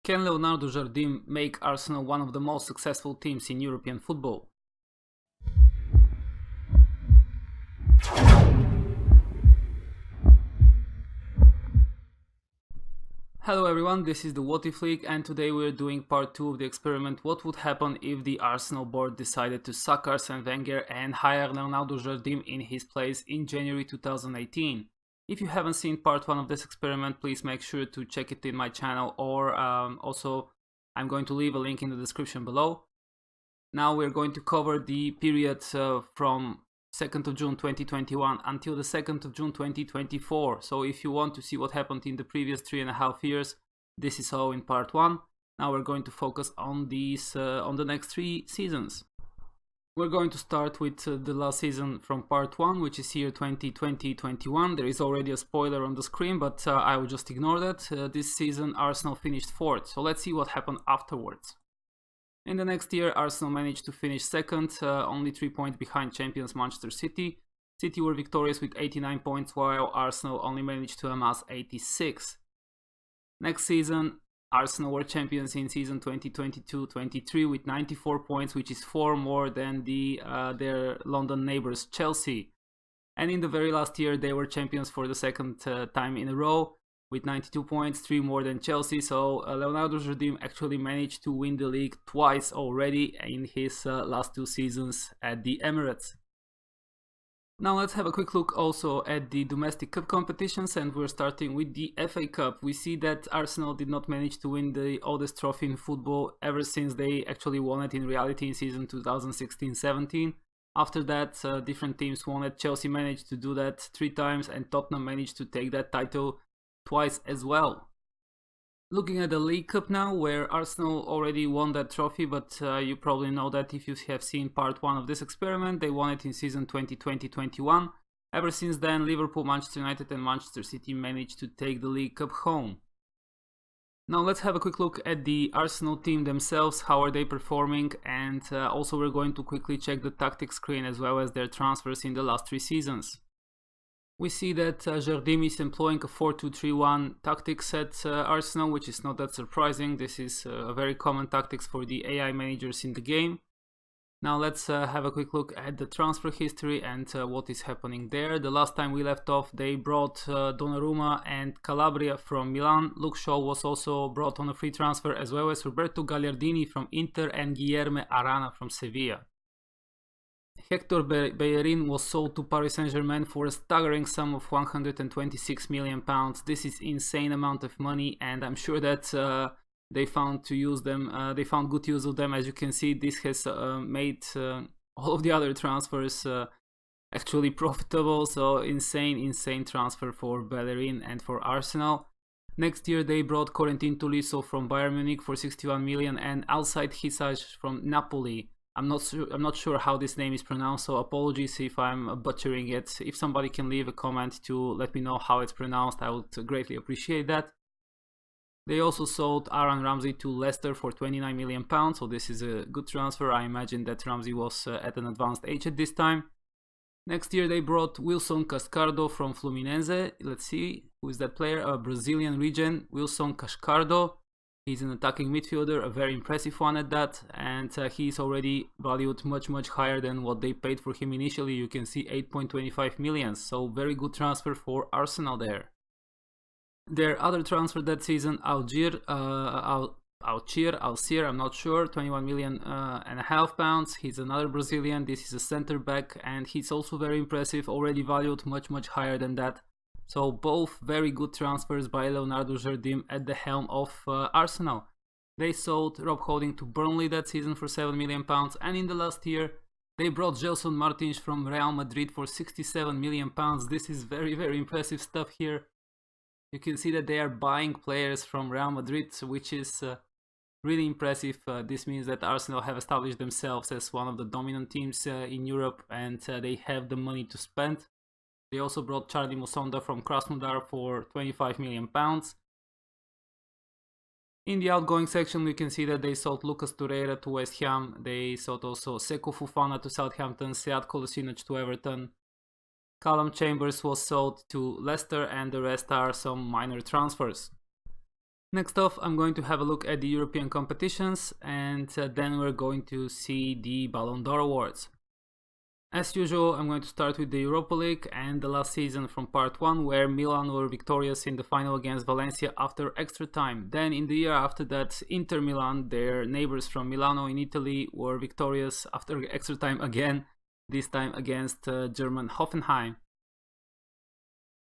Can Leonardo Jardim make Arsenal one of the most successful teams in European football? Hello everyone, this is the What If League, and today we're doing part 2 of the experiment what would happen if the Arsenal board decided to sack Arsène Wenger and hire Leonardo Jardim in his place in January 2018. If you haven't seen part 1 of this experiment, please make sure to check it in my channel, or also I'm going to leave a link in the description below. Now we're going to cover the period from 2nd of June 2021 until the 2nd of June 2024. So if you want to see what happened in the previous 3.5 years, this is all in part 1. Now we're going to focus on these on the next 3 seasons. We're going to start with the last season from part 1, which is year 2020-21. There is already a spoiler on the screen, but I will just ignore that. This season Arsenal finished 4th, so let's see what happened afterwards. In the next year, Arsenal managed to finish 2nd, only 3 points behind champions Manchester City. City were victorious with 89 points, while Arsenal only managed to amass 86. Next season, Arsenal were champions in season 2022-23 with 94 points, which is 4 more than their London neighbours Chelsea. And in the very last year, they were champions for the second time in a row, with 92 points, 3 more than Chelsea. So Leonardo Jardim actually managed to win the league twice already in his last 2 seasons at the Emirates. Now let's have a quick look also at the domestic cup competitions, and we're starting with the FA Cup. We see that Arsenal did not manage to win the oldest trophy in football ever since they actually won it in reality in season 2016-17. After that, different teams won it. Chelsea managed to do that 3 times, and Tottenham managed to take that title twice as well. Looking at the League Cup now, where Arsenal already won that trophy, but you probably know that if you have seen part 1 of this experiment. They won it in season 2020-21. Ever since then, Liverpool, Manchester United and Manchester City managed to take the League Cup home. Now let's have a quick look at the Arsenal team themselves, how are they performing, and also we're going to quickly check the tactics screen as well as their transfers in the last 3 seasons. We see that Jardim is employing a 4-2-3-1 tactics at Arsenal, which is not that surprising. This is a very common tactics for the AI managers in the game. Now let's have a quick look at the transfer history and what is happening there. The last time we left off, they brought Donnarumma and Calabria from Milan. Luke Shaw was also brought on a free transfer, as well as Roberto Gagliardini from Inter and Guilherme Arana from Sevilla. Hector Bellerin was sold to Paris Saint-Germain for a staggering sum of £126 million. This is insane amount of money, and I'm sure that they found good use of them. As you can see, this has made all of the other transfers actually profitable. So insane transfer for Bellerin and for Arsenal. Next year they brought Corentin Tolisso from Bayern Munich for 61 million and Alcide Hissaj from Napoli. I'm not sure how this name is pronounced, so apologies if I'm butchering it. If somebody can leave a comment to let me know how it's pronounced, I would greatly appreciate that. They also sold Aaron Ramsey to Leicester for £29 million, so this is a good transfer. I imagine that Ramsey was at an advanced age at this time. Next year they brought Wilson Cascardo from Fluminense. Let's see, who is that player? A Brazilian region, Wilson Cascardo. He's an attacking midfielder, a very impressive one at that, and he's already valued much higher than what they paid for him initially. You can see 8.25 million, so very good transfer for Arsenal there. Their other transfer that season, Alcir, I'm not sure, 21 million and a half pounds. He's another Brazilian. This is a center back, and he's also very impressive, already valued much higher than that. So both very good transfers by Leonardo Jardim at the helm of Arsenal. They sold Rob Holding to Burnley that season for £7 million, and in the last year they brought Gelson Martins from Real Madrid for £67 million. This is very impressive stuff here. You can see that they are buying players from Real Madrid, which is really impressive. This means that Arsenal have established themselves as one of the dominant teams in Europe, and they have the money to spend. They also brought Charlie Musonda from Krasnodar for £25 million. In the outgoing section, we can see that they sold Lucas Torreira to West Ham. They sold also Seko Fofana to Southampton, Sead Kolasinac to Everton. Callum Chambers was sold to Leicester, and the rest are some minor transfers. Next off, I'm going to have a look at the European competitions, and then we're going to see the Ballon d'Or awards. As usual, I'm going to start with the Europa League and the last season from part 1, where Milan were victorious in the final against Valencia after extra time. Then in the year after that, Inter Milan, their neighbors from Milano in Italy, were victorious after extra time again, this time against German Hoffenheim.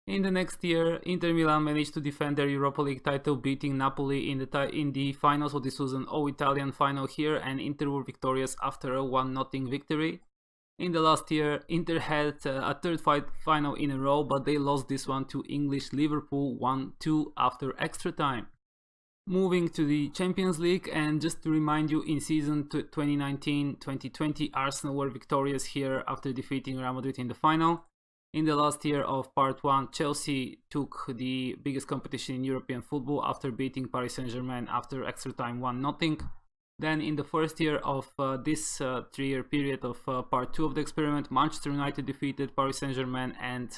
In the next year, Inter Milan managed to defend their Europa League title, beating Napoli in the final, so this was an all-Italian final here, and Inter were victorious after a 1-0 victory. In the last year, Inter had a third final in a row, but they lost this one to English Liverpool 1-2 after extra time. Moving to the Champions League, and just to remind you, in season 2019-2020, Arsenal were victorious here after defeating Real Madrid in the final. In the last year of part 1, Chelsea took the biggest competition in European football after beating Paris Saint-Germain after extra time 1-0. Then in the first year of this 3-year period of part 2 of the experiment, Manchester United defeated Paris Saint-Germain and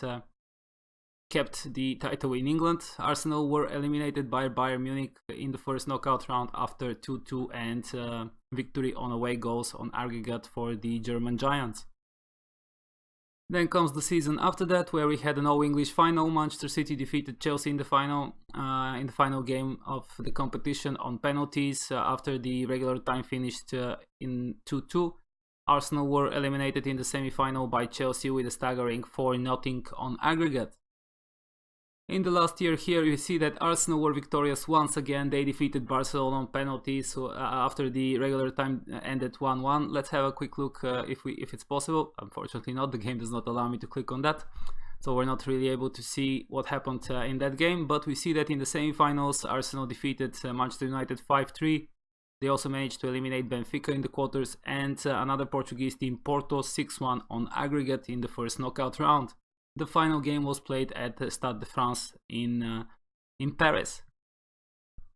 kept the title in England. Arsenal were eliminated by Bayern Munich in the first knockout round after 2-2 and victory on away goals on aggregate for the German Giants. Then comes the season after that, where we had an all-English final. Manchester City defeated Chelsea in the final game of the competition on penalties after the regular time finished in 2-2. Arsenal were eliminated in the semi-final by Chelsea with a staggering 4-0 on aggregate. In the last year here, you see that Arsenal were victorious once again. They defeated Barcelona on penalties after the regular time ended 1-1. Let's have a quick look if it's possible. Unfortunately not, the game does not allow me to click on that. So we're not really able to see what happened in that game. But we see that in the semi-finals, Arsenal defeated Manchester United 5-3. They also managed to eliminate Benfica in the quarters and another Portuguese team, Porto, 6-1 on aggregate in the first knockout round. The final game was played at Stade de France in Paris.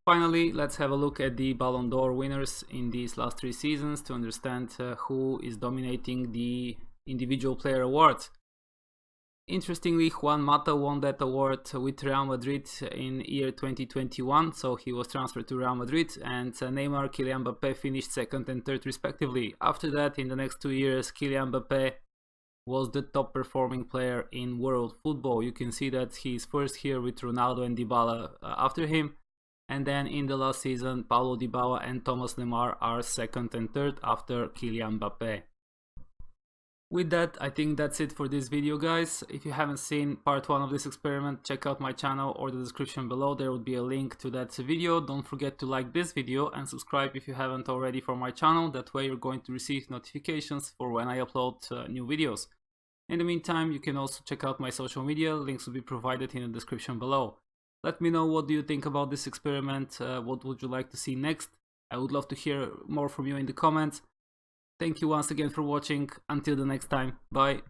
Finally, let's have a look at the Ballon d'Or winners in these last 3 seasons to understand who is dominating the individual player awards. Interestingly, Juan Mata won that award with Real Madrid in year 2021, so he was transferred to Real Madrid, and Neymar, Kylian Mbappé finished 2nd and 3rd respectively. After that, in the next 2 years, Kylian Mbappé was the top performing player in world football. You can see that he's first here with Ronaldo and Dybala after him, and then in the last season Paulo Dybala and Thomas Lemar are 2nd and 3rd after Kylian Mbappé. With that, I think that's it for this video, guys. If you haven't seen part 1 of this experiment, check out my channel or the description below. There will be a link to that video. Don't forget to like this video and subscribe if you haven't already for my channel. That way you're going to receive notifications for when I upload new videos. In the meantime, you can also check out my social media. Links will be provided in the description below. Let me know what do you think about this experiment. What would you like to see next? I would love to hear more from you in the comments. Thank you once again for watching. Until the next time, bye.